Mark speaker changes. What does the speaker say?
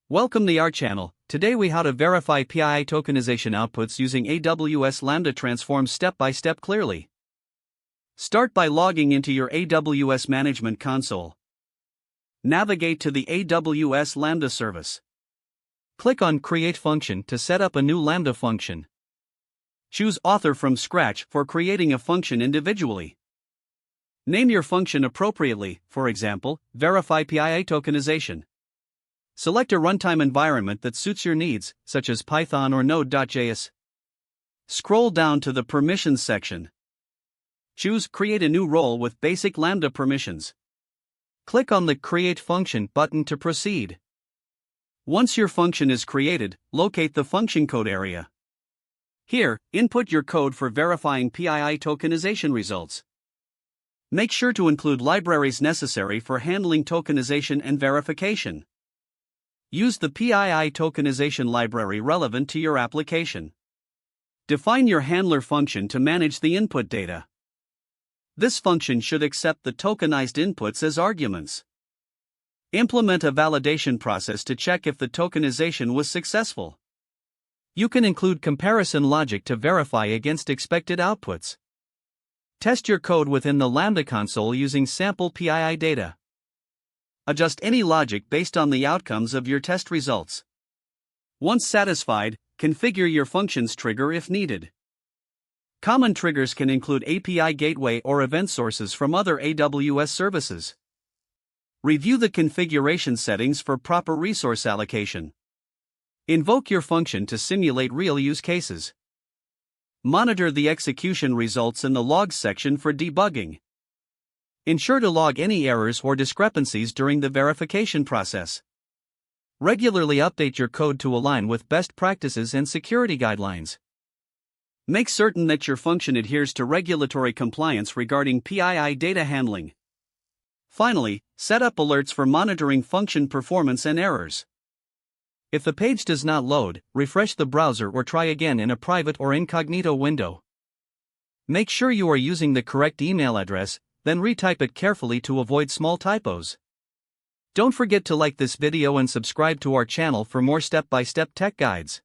Speaker 1: Welcome to our channel. Today we how to verify PII tokenization outputs using AWS Lambda transforms step by step clearly. Start by logging into your AWS Management Console. Navigate to the AWS Lambda service. Click on Create Function to set up a new Lambda function. Choose Author from scratch for creating a function individually. Name your function appropriately, for example, Verify PII Tokenization. Select a runtime environment that suits your needs, such as Python or Node.js. Scroll down to the Permissions section. Choose Create a new role with basic Lambda permissions. Click on the Create Function button to proceed. Once your function is created, locate the function code area. Here, input your code for verifying PII tokenization results. Make sure to include libraries necessary for handling tokenization and verification. Use the PII tokenization library relevant to your application. Define your handler function to manage the input data. This function should accept the tokenized inputs as arguments. Implement a validation process to check if the tokenization was successful. You can include comparison logic to verify against expected outputs. Test your code within the Lambda console using sample PII data. Adjust any logic based on the outcomes of your test results. Once satisfied, configure your function's trigger if needed. Common triggers can include API gateway or event sources from other AWS services. Review the configuration settings for proper resource allocation. Invoke your function to simulate real use cases. Monitor the execution results in the logs section for debugging. Ensure to log any errors or discrepancies during the verification process. Regularly update your code to align with best practices and security guidelines. Make certain that your function adheres to regulatory compliance regarding PII data handling. Finally, set up alerts for monitoring function performance and errors. If the page does not load, refresh the browser or try again in a private or incognito window. Make sure you are using the correct email address, then retype it carefully to avoid small typos. Don't forget to like this video and subscribe to our channel for more step-by-step tech guides.